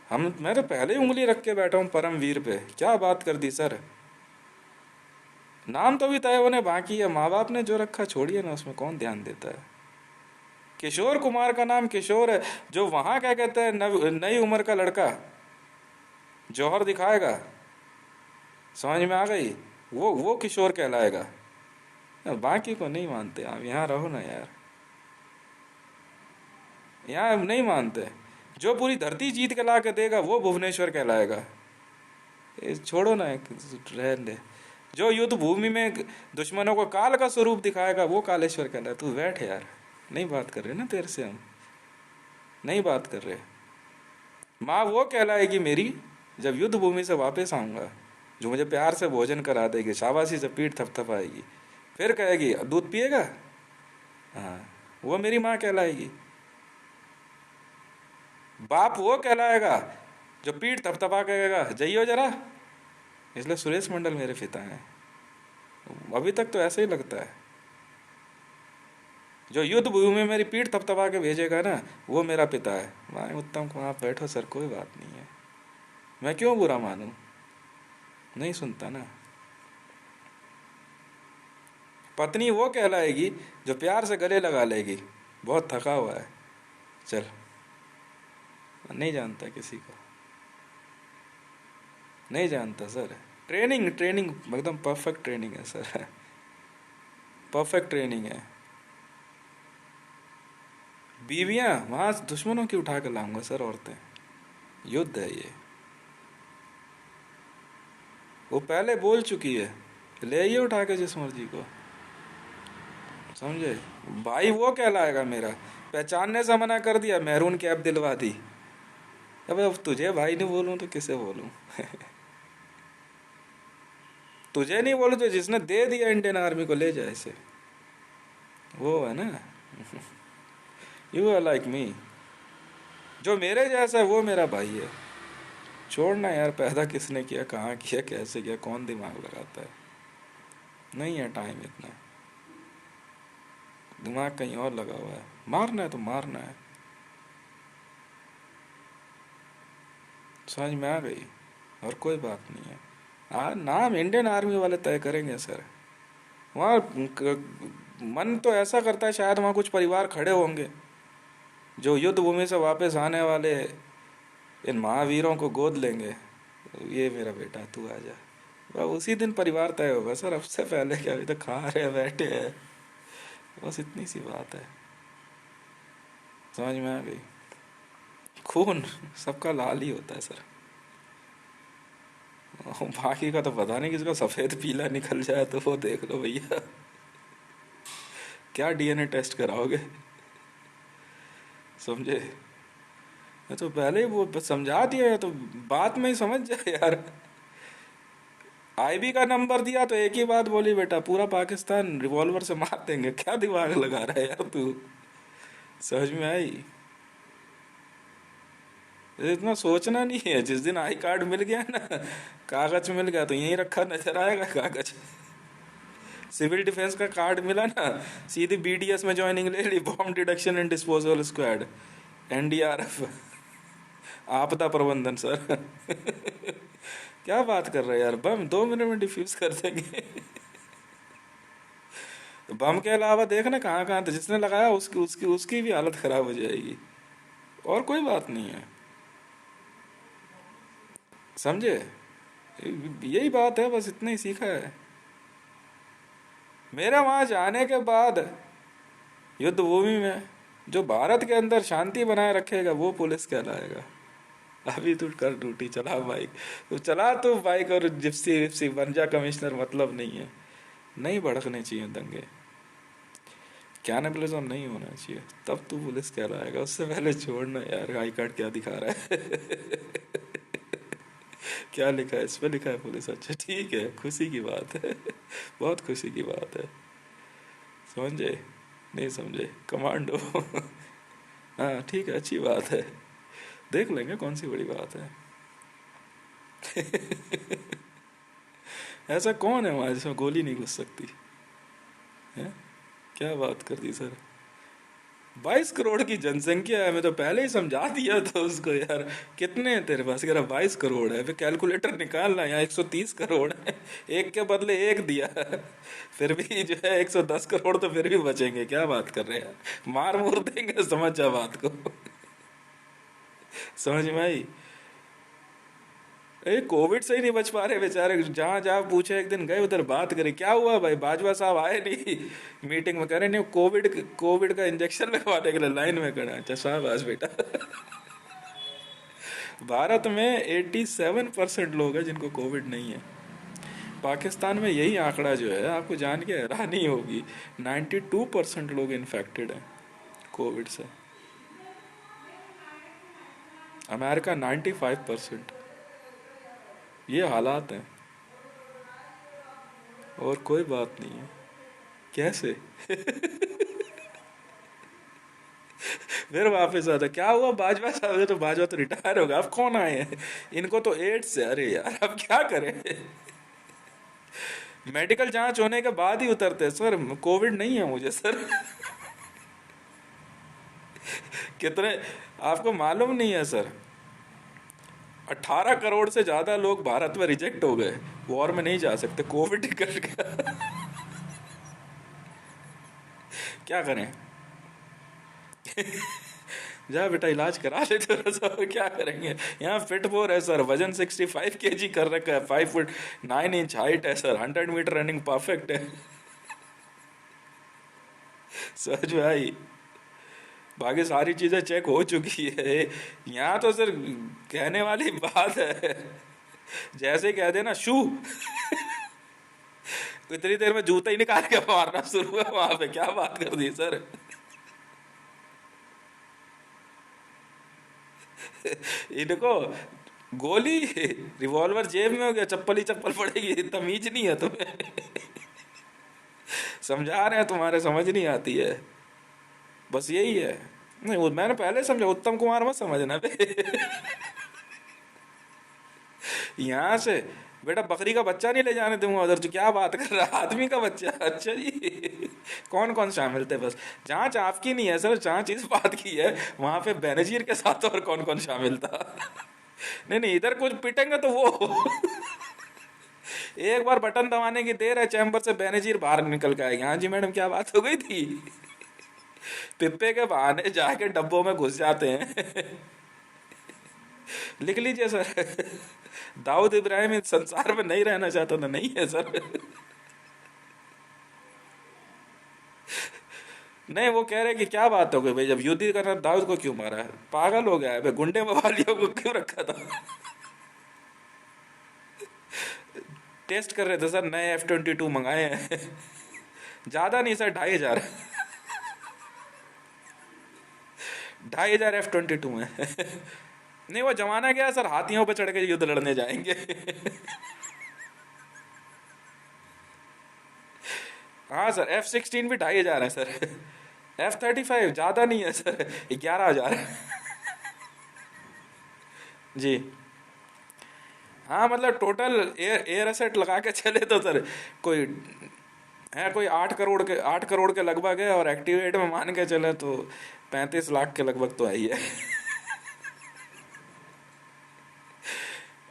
Speaker 1: मैं तो पहले ही उंगली रख के बैठा हूँ परमवीर पे, क्या बात कर दी सर। नाम तो भी तय होने बाकी है, माँ बाप ने जो रखा छोड़िए ना, उसमें कौन ध्यान देता है। किशोर कुमार का नाम किशोर है, जो वहां क्या कहते हैं नई उम्र का लड़का जौहर दिखाएगा, समझ में आ गई, वो किशोर कहलाएगा। बाकी को नहीं मानते आप, यहाँ रहो ना यार, यहाँ नहीं मानते। जो पूरी धरती जीत के ला के देगा वो भुवनेश्वर कहलाएगा। छोड़ो ना, रहने दे। जो युद्ध भूमि में दुश्मनों को काल का स्वरूप दिखाएगा वो कालेश्वर कहलाएगा। तू बैठ यार, नहीं बात कर रहे ना तेरे से, हम नहीं बात कर रहे। माँ वो कहलाएगी मेरी जब युद्ध भूमि से वापस आऊँगा, जो मुझे प्यार से भोजन करा देगी, शाबाशी से पीठ थपथपाएगी, फिर कहेगी दूध पिएगा, हाँ वो मेरी माँ कहलाएगी। बाप वो कहलाएगा जो पीठ थपथपा कहेगा जाइयो जरा। इसलिए सुरेश मंडल मेरे पिता हैं, अभी तक तो ऐसे ही लगता है। जो युद्ध भूमि में मेरी पीठ थपथपा के भेजेगा ना वो मेरा पिता है। मैं उत्तम को आप बैठो सर, कोई बात नहीं है, मैं क्यों बुरा मानूं, नहीं सुनता ना। पत्नी वो कहलाएगी जो प्यार से गले लगा लेगी, बहुत थका हुआ है चल, नहीं जानता किसी को, नहीं जानता सर। ट्रेनिंग एकदम परफेक्ट ट्रेनिंग है सर, परफेक्ट ट्रेनिंग है। बीवियां वहां दुश्मनों की उठा कर लाऊंगा सर, औरतें, युद्ध है ये। वो पहले बोल चुकी है, ले आइए उठा के जिस मर्जी को, समझे। भाई वो कहलाएगा मेरा, पहचानने से मना कर दिया, मैरून कैप दिलवा दी। अब तुझे भाई नहीं बोलूं तो किसे बोलूं तुझे नहीं बोलूं तो जिसने दे दिया इंडियन आर्मी को ले जाए इसे, वो है ना यू आर लाइक मी। जो मेरे जैसा है वो मेरा भाई है। छोड़ना यार, पैदा किसने किया, कहाँ किया, कैसे किया, कौन दिमाग लगाता है, नहीं है टाइम इतना, दिमाग कहीं और लगा हुआ है। मारना है तो मारना है, समझ में आ गई, और कोई बात नहीं है। नाम इंडियन आर्मी वाले तय करेंगे सर। वहाँ मन तो ऐसा करता है शायद वहाँ कुछ परिवार खड़े होंगे जो युद्ध भूमि से वापस आने वाले इन महावीरों को गोद लेंगे, ये मेरा बेटा तू आ जा, बस उसी दिन परिवार तय होगा सर। अब से पहले क्या, अभी तो खा रहे हैं बैठे हैं, बस इतनी सी बात है। समझ में आ गई? खून सबका लाल ही होता है सर, बाकी का तो पता नहीं, किसका सफेद पीला निकल जाए तो वो देख लो भैया, क्या डीएनए टेस्ट कराओगे? समझे? मैं तो पहले ही वो समझा दिया है, तो बात में ही समझ जाए यार। आईबी का नंबर दिया तो एक ही बात बोली, बेटा पूरा पाकिस्तान रिवॉल्वर से मार देंगे। क्या दिमाग लगा रहा है यार तू? समझ में आई? इतना सोचना नहीं है। जिस दिन आई कार्ड मिल गया ना, कागज मिल गया, तो यहीं रखा नजर आएगा कागज। सिविल डिफेंस का कार्ड मिला ना, सीधी बीडीएस में ज्वाइनिंग ले ली, bomb detection and disposal squad, NDRF, आपदा प्रबंधन सर। क्या बात कर रहे हैं यार, बम 2 मिनट में डिफ्यूज कर देंगे। तो बम के अलावा देखना कहाँ कहाँ, तो जिसने लगाया उसकी उसकी उसकी भी हालत खराब हो जाएगी, और कोई बात नहीं है। समझे? यही बात है, बस इतना ही सीखा है। मेरे वहां जाने के बाद युद्ध भूमि में जो भारत के अंदर शांति बनाए रखेगा वो पुलिस कहलाएगा। अभी तू कर ड्यूटी, चला बाइक, तो चला तो बाइक, और जिप्सी विप्सी बन जा कमिश्नर, मतलब नहीं है। नहीं भड़कने चाहिए दंगे, कैनिबलिज्म नहीं होना चाहिए, तब तू पुलिस कहलाएगा। उससे पहले छोड़ना यार, आई कार्ड क्या दिखा रहा है? क्या लिखा है इस पे? लिखा है पुलिस, अच्छा ठीक है, खुशी की बात है। बहुत खुशी की बात है। समझे? नहीं समझे? कमांडो। हाँ ठीक है, अच्छी बात है, देख लेंगे, कौन सी बड़ी बात है। ऐसा कौन है वहां जिसमें गोली नहीं घुस सकती है? क्या बात कर दी सर? 22 करोड़ की जनसंख्या है, मैं तो पहले ही समझा दिया था उसको यार। कितने हैं तेरे पास? कह रहा 22 करोड़ है, फिर कैलकुलेटर निकालना, यहाँ 130 करोड़ है, एक के बदले एक दिया। फिर भी जो है 110 करोड़ तो फिर भी बचेंगे। क्या बात कर रहे हैं? मार मूर देंगे, समझ जा बात को। समझ में आई? ए कोविड से ही नहीं बच पा रहे बेचारे, जहां जहां पूछे, एक दिन गए उधर बात करे, क्या हुआ भाई, बाजवा साहब आए नहीं मीटिंग में? करे नहीं, कोविड कोविड का इंजेक्शन लगवाने के लिए लाइन में खड़ा। अच्छा शाबाश बेटा। भारत में 87% लोग हैं जिनको कोविड नहीं है। पाकिस्तान में यही आंकड़ा जो है, आपको जान के हैरानी होगी, 92% लोग इन्फेक्टेड हैं कोविड से। अमेरिका 95%। ये हालात हैं, और कोई बात नहीं है। कैसे? फिर वापस आता, क्या हुआ बाजवा साहब? तो बाजवा तो रिटायर होगा, अब कौन आए हैं? इनको तो एड्स है। अरे यार अब क्या करें? मेडिकल जांच होने के बाद ही उतरते, सर कोविड नहीं है मुझे सर। कितने, आपको मालूम नहीं है सर, 18 करोड़ से ज्यादा लोग भारत में रिजेक्ट हो गए, वॉर में नहीं जा सकते, कोविड टिकट का। क्या करें? जा बेटा इलाज करा ले थोड़ा सा, क्या करेंगे? यहाँ फिट फोर है सर, वजन 65 kg कर रखा है, 5 फुट 9 इंच हाइट है सर, 100 मीटर रनिंग परफेक्ट है। समझ में आई? बाकी सारी चीजें चेक हो चुकी है। यहाँ तो सर कहने वाली बात है, जैसे कह देना शू, इतनी देर में जूता ही निकाल के मारना शुरू हुआ वहां पे। क्या बात कर दी सर? इनको गोली, रिवॉल्वर जेब में हो गया, चप्पल ही चप्पल पड़ेगी, तमीज नहीं है तुम्हें। समझा रहे हैं तुम्हारे, समझ नहीं आती है, बस यही है। नहीं वो मैंने पहले समझा, उत्तम कुमार मत समझना बे। यहाँ से बेटा बकरी का बच्चा नहीं ले जाने दूंगा उधर। तो क्या बात कर रहा, आदमी का बच्चा? अच्छा जी। कौन कौन शामिल थे? बस जांच आपकी नहीं है सर, जांच इस बात की है वहां पे बेनजीर के साथ और कौन कौन शामिल था। नहीं नहीं, इधर कुछ पिटेंगे तो वो। एक बार बटन दबाने की देर है, चैम्बर से बेनजीर बाहर निकल के आएगी, हाँ जी मैडम क्या बात हो गई थी। पिप्पे के बहाने जाके डब्बों में घुस जाते हैं। लिख लीजिए सर। दाऊद इब्राहिम इस संसार में नहीं रहना चाहता था, नहीं है सर। नहीं, वो कह रहे कि क्या बात हो गई भाई, जब युद्ध ही करना दाऊद को क्यों मारा है, पागल हो गया है भाई, गुंडे मवालियों को क्यों रखा था। टेस्ट कर रहे थे सर, नए F-22 मंगाए हैं। ज्यादा नहीं सर, 2,500। 2,500 F-22 में। नहीं, वो जमाना गया सर, हाथियों पे चढ़ के युद्ध लड़ने जाएंगे। हाँ सर, F-16 भी 2,500 है सर। F-35 ज्यादा नहीं है सर, 11,000। जी। हाँ मतलब टोटल एयर एयर एसेट लगा के चले तो सर, कोई है कोई 8 करोड़ के लगभग है, और एक्टिवेट में मान के चले तो 35 लाख के लगभग तो है ही है।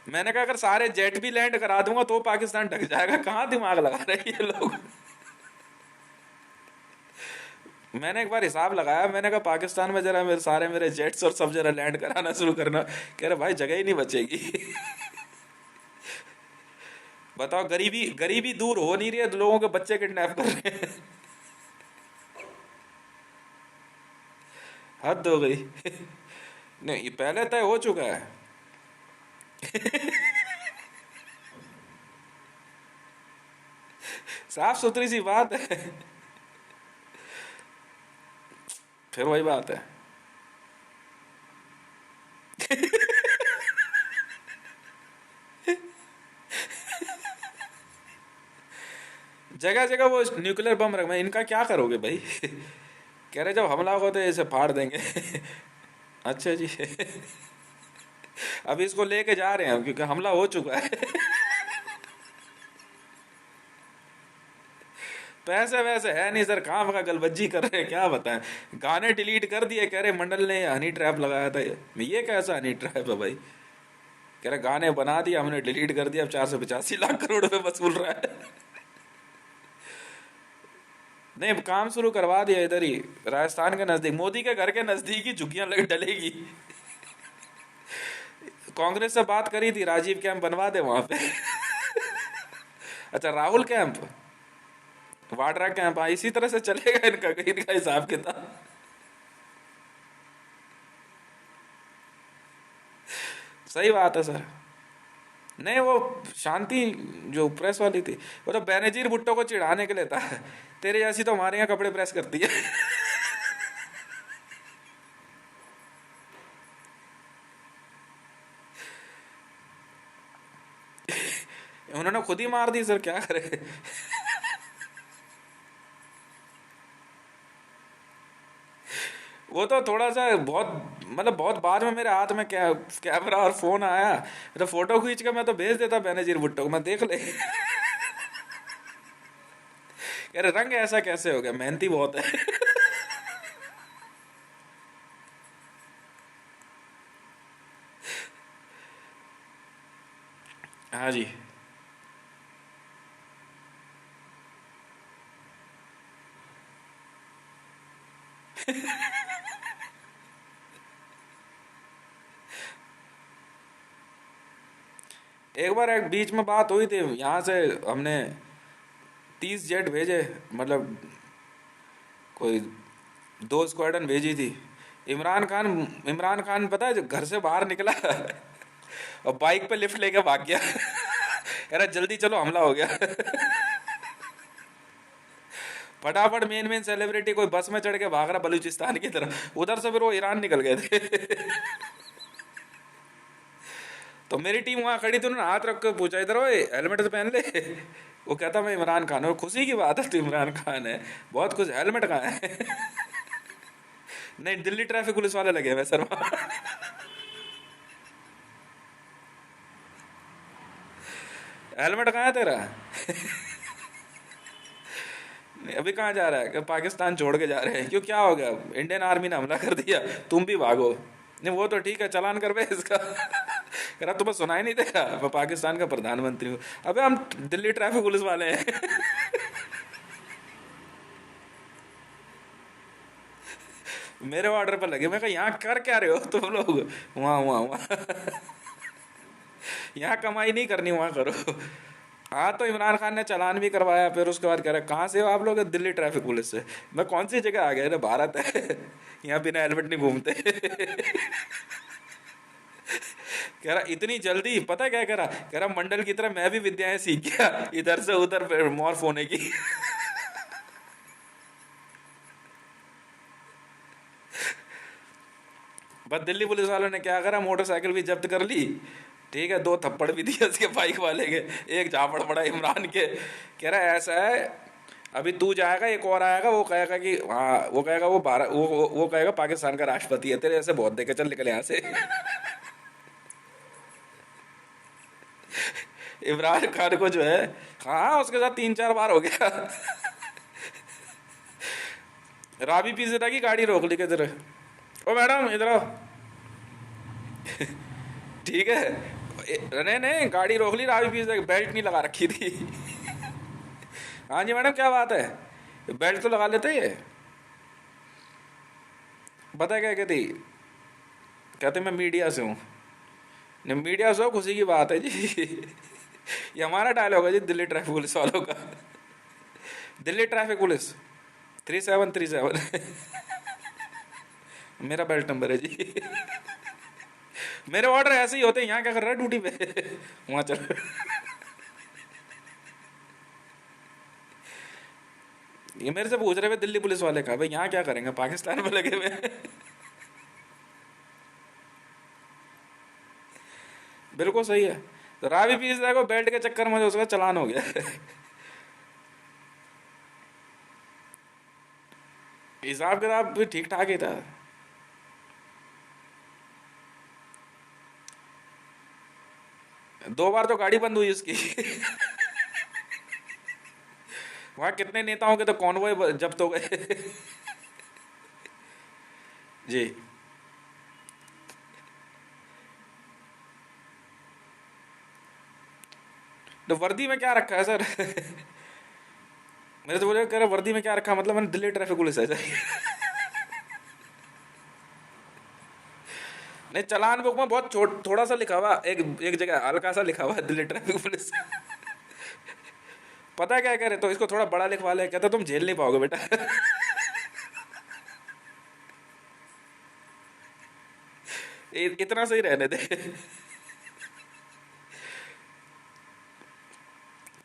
Speaker 1: मैंने कहा अगर सारे जेट भी लैंड करा दूंगा तो पाकिस्तान ढक जाएगा, कहाँ दिमाग लगा रहे हैं ये लोग। मैंने एक बार हिसाब लगाया, मैंने कहा पाकिस्तान में जरा मेरे जेट्स और सब जरा लैंड कराना शुरू करना। कह रहे भाई जगह ही नहीं बचेगी। बताओ, गरीबी गरीबी दूर हो नहीं रही है, लोगों के बच्चे किडनैप कर रहे हैं। हद हो गई। नहीं, ये पहले तय हो चुका है। साफ सुथरी सी बात है। फिर वही बात है। जगह जगह वो न्यूक्लियर बम रख, मैं इनका क्या करोगे भाई। कह रहे जब हमला होगा तो इसे फाड़ देंगे। अच्छा जी। अभी इसको लेके जा रहे हैं हम, क्योंकि हमला हो चुका है। पैसे वैसे है नहीं सर, कहाँ का गलबज्जी कर रहे हैं क्या बताएं। गाने डिलीट कर दिए, कह रहे मंडल ने हनी ट्रैप लगाया था। ये कैसा हनी ट्रैप है भाई। कह रहे गाने बना दिया हमने, डिलीट कर दिया, अब 485 लाख करोड़ रुपए वसूल रहा है। नहीं, काम शुरू करवा दिया इधर ही, राजस्थान के नजदीक, मोदी के घर के नजदीक ही झुग्गियां लग डलेगी। कांग्रेस से बात करी थी, राजीव कैंप बनवा दे वहां पे। अच्छा, राहुल कैंप, वाड्रा कैंप, हाँ इसी तरह से चलेगा इनका हिसाब किताब। सही बात है सर। नहीं, वो शांति जो प्रेस वाली थी, वो तो बेनजीर भुट्टो को चिढ़ाने के लिए था। तेरे जैसी तो हमारे यहाँ कपड़े प्रेस करती है। उन्होंने खुद ही मार दी सर, क्या करे। वो तो थोड़ा सा बहुत, मतलब बहुत बाद में मेरे हाथ में कैमरा और फोन आया, तो फोटो खींच के मैं तो भेज देता बेनजीर भुट्टो को, मैं देख ले। कह रहे रंग ऐसा कैसे हो गया, मेहनती बहुत है। हाँ जी। एक बार एक बीच में बात हुई थी, यहाँ से हमने 30 जेट भेजे, मतलब कोई 2 स्क्वाड्रन भेजी थी। इमरान खान पता है, जो घर से बाहर निकला और बाइक पे लिफ्ट लेके भाग गया। कह रहा जल्दी चलो, हमला हो गया। फटाफट मेन मेन सेलिब्रिटी कोई बस में चढ़ के भाग रहा बलूचिस्तान की तरफ, उधर से फिर वो ईरान निकल गए थे। तो मेरी टीम वहां खड़ी थी, उन्होंने हाथ रख के पूछा, इधर ओए हेलमेट तो पहन ले। वो कहता मैं इमरान खान हूँ। खुशी की बात है, तो इमरान खान है, बहुत कुछ, हेलमेट कहाँ है। नहीं, दिल्ली ट्रैफिक पुलिस वाले लगे हुए सर वहाँ। हेलमेट कहाँ है तेरा। नहीं, अभी कहाँ जा रहा है, कि पाकिस्तान छोड़ के जा रहे हैं, क्यों क्या हो गया, इंडियन आर्मी ने हमला कर दिया, तुम भी भागो। नहीं, वो तो ठीक है, चालान कर बे इसका। कह रहा तुम्हें सुनाई नहीं देगा, मैं पाकिस्तान का प्रधानमंत्री हूँ। अबे हम दिल्ली ट्रैफिक पुलिस वाले हैं। मेरे ऑर्डर पर लगे। मैं कहा यहाँ कर क्या रहे हो तुम लोग? वहाँ वहाँ वहाँ यहाँ कमाई नहीं करनी, वहाँ करो। हाँ, तो इमरान खान ने चालान भी करवाया, फिर उसके बाद कह रहा कहाँ से हो आप लोग? दिल्ली ट्रैफिक पुलिस से। मैं कौन सी जगह आ गया ना, भारत है। यहाँ बिना हेलमेट नहीं घूमते। कह रहा इतनी जल्दी, पता है क्या कह रहा मंडल की तरह मैं भी विद्याएं सीख गया, इधर से उधर मॉर्फ होने की। बस दिल्ली पुलिस वालों ने क्या करा, मोटरसाइकिल भी जब्त कर ली। ठीक है, दो थप्पड़ भी दिए उसके बाइक वाले के। एक झापड़ पड़ा इमरान के। कह रहा ऐसा है, अभी तू जाएगा, एक और आएगा, वो कहेगा कि हाँ, वो कहेगा वो भारत, वो कहेगा पाकिस्तान का राष्ट्रपति है, तेरे ऐसे बहुत देखे, चल निकल यहाँ से। इमरान खान को जो है, हाँ उसके साथ 3-4 बार हो गया। राबी पिज्जा की गाड़ी रोक ली, किधर? ओ मैडम इधर आओ। ठीक है, नहीं नहीं, गाड़ी रोक ली, राबी पिज्जा, बेल्ट नहीं लगा रखी थी। हाँ जी मैडम, क्या बात है? बेल्ट तो लगा लेते ये। पता है क्या कहती? कहते मैं मीडिया से हूँ। नहीं, मीडिया से हो खुशी की बात है जी। ये हमारा डायलॉग है जी, दिल्ली ट्रैफिक पुलिस वालों का। Delhi traffic police 3737। मेरा बेल्ट नंबर है जी। मेरे ऑर्डर ऐसे ही होते हैं। यहाँ क्या कर रहा है ड्यूटी पे? वहां चल। ये मेरे से पूछ रहे थे दिल्ली पुलिस वाले का, भाई यहाँ क्या करेंगे, पाकिस्तान में लगे हुए हैं। बिल्कुल सही है। तो रावी पीस को बेल्ट के चक्कर में जो उसका चालान हो गया। हिसाब किताब भी ठीक ठाक ही था। 2 बार तो गाड़ी बंद हुई उसकी। वहां कितने नेताओं के तो कॉन्वॉय जब्त हो गए। जी। तो वर्दी में क्या रखा है सर? मेरे तो बोले, कह रहे वर्दी में क्या रखा, मतलब मैंने दिल्ली ट्रैफिक पुलिस है। नहीं, चालान बुक में बहुत थोड़ा सा लिखा हुआ, एक एक जगह हल्का सा लिखा हुआ है, दिल्ली ट्रैफिक पुलिस। पता है क्या कह रहे, तो इसको थोड़ा बड़ा लिखवा ले, कहता तुम झेल नहीं पाओगे बेटा। इतना सही रहने दे।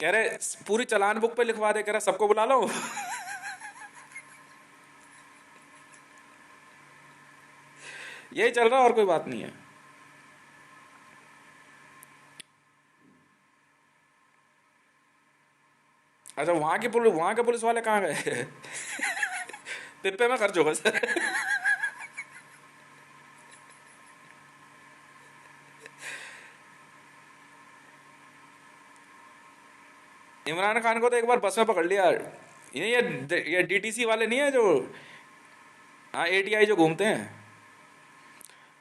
Speaker 1: कह रहे पूरी चालान बुक पे लिखवा दे, कह रहा सबको बुला लो। यही चल रहा, और कोई बात नहीं है। अच्छा, वहां के पुलिस वाले कहाँ गए? पिप्पे में खर्च होगा सर। इमरान खान को तो एक बार बस में पकड़ लिया। ये डीटीसी वाले नहीं है जो, हाँ एटीआई जो घूमते हैं,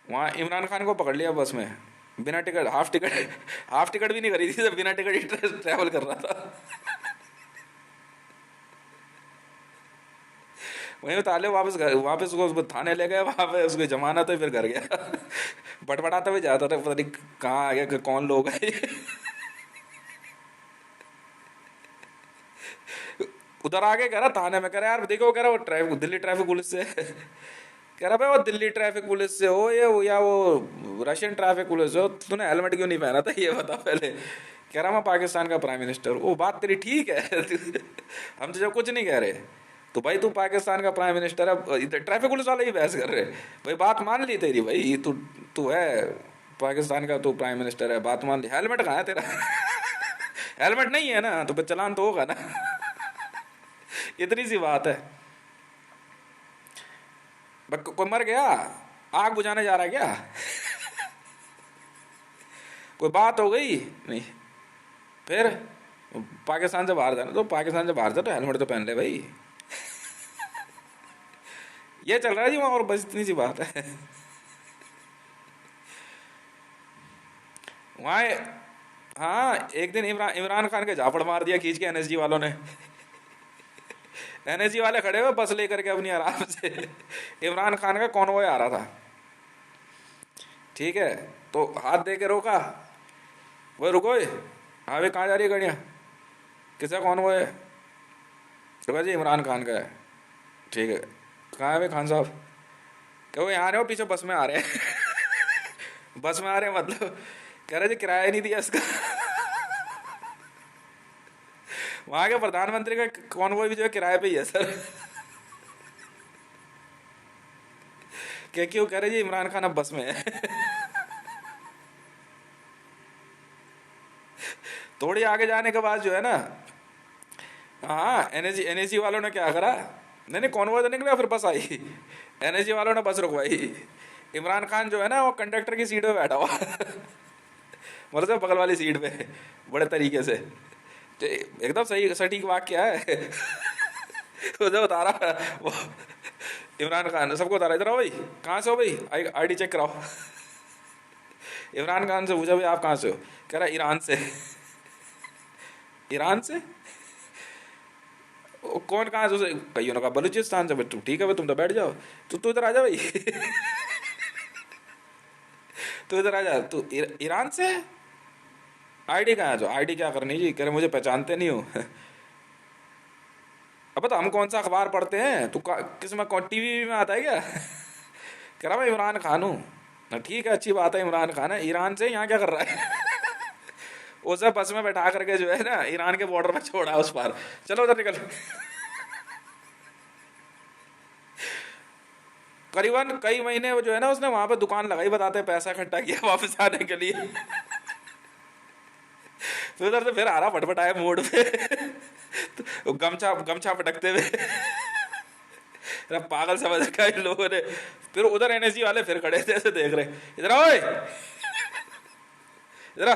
Speaker 1: वहाँ इमरान खान को पकड़ लिया बस में, बिना टिकट, हाफ टिकट भी नहीं करी थी, बिना टिकट ही ट्रैवल कर रहा था। वहीं उतार ले, वापस उसको थाने ले गए, वहां पे उसको जमानत है, फिर घर गया। बटबटाता भी जाता था, पता नहीं कहाँ आ गया, कौन लोग है। उधर आके कह रहा थाने में, कह रहा यार देखो, कह रहा वो दिल्ली ट्रैफिक पुलिस से। कह रहा भाई वो दिल्ली ट्रैफिक पुलिस से हो ये या वो रशियन ट्रैफिक पुलिस हो, तूने हेलमेट क्यों नहीं पहना था ये बता पहले। कह रहा मैं पाकिस्तान का प्राइम मिनिस्टर हूँ। वो बात तेरी ठीक है। हम तो जब कुछ नहीं कह रहे, तो भाई तू पाकिस्तान का प्राइम मिनिस्टर है, ट्रैफिक पुलिस वाले ही बहस कर रहे। भाई बात मान ली तेरी, भाई तू तू है पाकिस्तान का, तू प्राइम मिनिस्टर है, बात मान ली। हेलमेट कहाँ है तेरा? हेलमेट नहीं है ना, तो फिर चलान तो होगा ना। इतनी सी बात है। कोई मर गया, आग बुझाने जा रहा है क्या? कोई बात हो गई नहीं, फिर पाकिस्तान से बाहर जाना, तो पाकिस्तान से बाहर जा तो हेलमेट तो पहन ले भाई। ये चल रहा है जी वहां, और बस इतनी सी बात है। वहां, हाँ एक दिन इमरान खान के झापड़ मार दिया खींच के एनएसजी वालों ने। एनएसजी वाले खड़े हुए बस लेकर के अपनी आराम से, इमरान खान का कॉन्वॉय आ रहा था, ठीक है, तो हाथ दे के रोका, वो रुको ये, हाँ भाई कहाँ जा रही है गाड़ियाँ, किसका कॉन्वॉय है, रुका जी इमरान खान का है, ठीक है, कहाँ है भाई खान साहब, क्या वो यहाँ आ रहे हो, पीछे बस में आ रहे हैं। बस में आ रहे हैं मतलब, कह रहे जी किराया नहीं दिया इसका। वहां के प्रधानमंत्री का कॉन्वॉय भी जो है किराए पे ही है सर। क्या क्यों, कह रहे जी इमरान खान अब बस में है। थोड़ी आगे जाने के बाद जो है ना, हाँ एनएसजी एनएसजी वालों ने क्या करा, नहीं नहीं कॉन्वॉय तो निकला, फिर बस आई, एनएसजी वालों ने बस रुकवाई, इमरान खान जो है ना वो कंडक्टर की सीट पे बैठा हुआ, मतलब बगल वाली सीट पे, बड़े तरीके से, तो एकदम सही सटीक वाक्य है। उधर उतारा वो, इमरान खान सबको उतारा, इधर आओ भाई, कहाँ से हो भाई, आईडी चेक कराओ। इमरान खान से पूछा भाई आप कहाँ से हो, कह रहा ईरान से। ईरान से, कौन कहाँ से, कईयों ने कहा बलूचिस्तान से, तू ठीक है भाई तुम तो बैठ जाओ, तू इधर आ जा भाई। तू इधर आ जा, तू ईरान से, आईडी कहाँ है, जो आईडी क्या करनी जी, कह रहे मुझे पहचानते नहीं हो। अब तो हम कौन सा अखबार पढ़ते हैं, तू किस में कौन टीवी में आता है क्या। कह रहा मैं इमरान खान हूँ ना, ठीक है अच्छी बात है इमरान खान है, ईरान से यहाँ क्या कर रहा है। उसे बस में बैठा करके जो है ना ईरान के बॉर्डर पे छोड़ा उस पार, चलो उधर निकल। करीबन कई महीने वो जो है ना उसने वहां पे दुकान लगाई, बताते पैसा इकट्ठा किया वापस आने के लिए। फिर उधर से फिर आ रहा फटफटाए मोड़ पे, तो गमछा गमछा पटकते हुए। पागल समझ रखा इन लोगों ने। फिर उधर एनएसजी वाले फिर खड़े थे ऐसे देख रहे, इधर आओ इधर,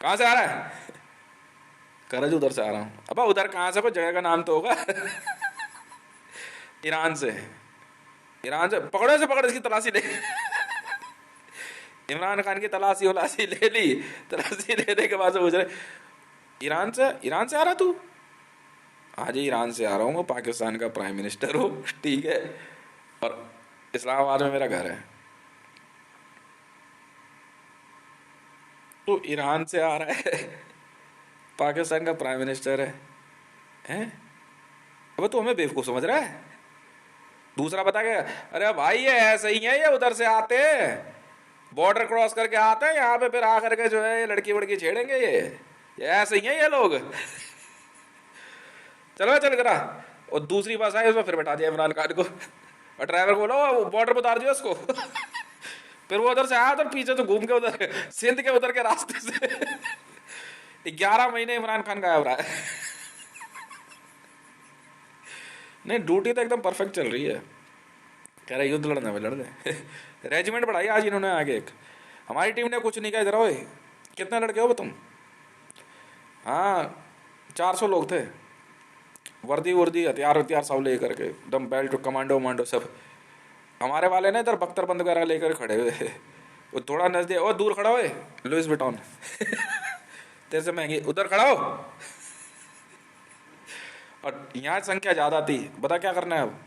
Speaker 1: कहाँ से आ रहा है, करज उधर से आ रहा हूँ, अब उधर कहाँ से, कोई जगह का नाम तो होगा। ईरान से, ईरान से पकड़ो से, पकड़ इसकी तलाशी ले। इमरान खान की तलाशी उलाशी ले ली, तलाशी लेने के बाद से पूछ रहे ईरान से, ईरान से आ रहा तू, हाँ जी ईरान से आ रहा हूँ, मैं पाकिस्तान का प्राइम मिनिस्टर हूँ, ठीक है, और इस्लामाबाद में मेरा घर है। तो ईरान से आ रहा है, पाकिस्तान का प्राइम मिनिस्टर है, हैं? अब तो हमें बेवकूफ समझ रहा है। दूसरा बता के, अरे भाई ये ऐसे ही है, ये उधर से आते हैं, बॉर्डर क्रॉस करके आते हैं यहाँ पे, फिर आ करके जो है ये लड़की वड़की छेड़ेंगे, ये ऐसे ही है ये लोग। चलो चल करा, और दूसरी बस आई उसमें फिर बैठा दिया इमरान खान को, और ड्राइवर को बोलो बॉर्डर पर उतार दिया उसको। फिर वो उधर से आया, उधर पीछे तो घूम के उधर सिंध के उधर के रास्ते से। 11 महीने इमरान खान गायब रहा है। नहीं ड्यूटी तो एकदम परफेक्ट चल रही है, कह रहे युद्ध लड़ना में लड़ दे। रेजिमेंट बढ़ाई आज इन्होंने आगे एक, हमारी टीम ने कुछ नहीं कहा, इधर आओ, कितने लड़के हो तुम, हाँ 400 लोग थे, वर्दी वर्दी हथियार हथियार सब लेकर के, एकदम बेल्ट कमांडो वमांडो सब। हमारे वाले ने इधर बख्तर बंद वगैरह लेकर खड़े हुए, वो थोड़ा नजदीक, और दूर खड़ा हुए लुइस विटॉन। तेरे से महंगी, उधर खड़ा हो। और यहाँ संख्या ज्यादा थी, बता क्या करना है अब,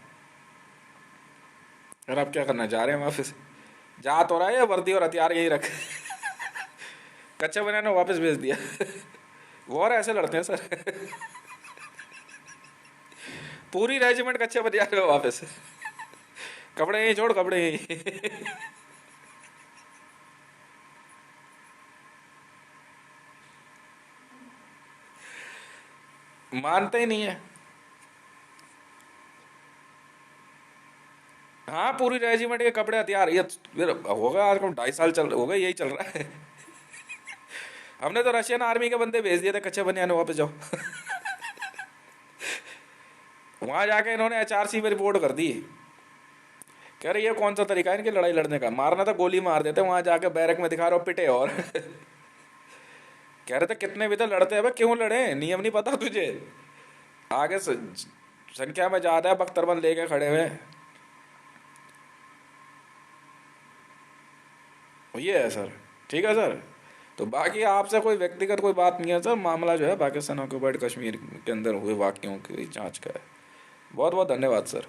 Speaker 1: अरे अब क्या करना है, जा रहे हैं वापस, जा तो रहा है, वर्दी और हथियार यही रख। कच्चे बनाने वापस भेज दिया। वो और ऐसे लड़ते हैं सर। पूरी रेजिमेंट कच्चे बन जा रहे हो वापस, कपड़े यही छोड़, कपड़े यही। मानते ही नहीं है। हाँ पूरी रेजिमेंट के कपड़े हथियार, ये फिर होगा आज 2.5 साल चल हो गए यही चल रहा है। हमने तो रशियन आर्मी के बंदे भेज दिए थे कच्चे बनियाने, वापस जाओ। वहां जाके इन्होंने एचआरसी में रिपोर्ट कर दी, कह रहे ये कौन सा तरीका है इनकी लड़ाई लड़ने का, मारना था गोली मार देते, वहां जाके बैरक में दिखा रहे हो पिटे। और कह रहे थे कितने भी तो लड़ते हैं, क्यों लड़े, नियम नहीं पता तुझे, आगे संख्या में ज्यादा है, बख्तरबंद लेके खड़े हुए। ये है सर, ठीक है सर, तो बाकी आपसे कोई व्यक्तिगत कोई बात नहीं है सर, मामला जो है पाकिस्तान ऑक्युपाइड कश्मीर के अंदर हुए वाक्यों की जांच का है। बहुत बहुत धन्यवाद सर।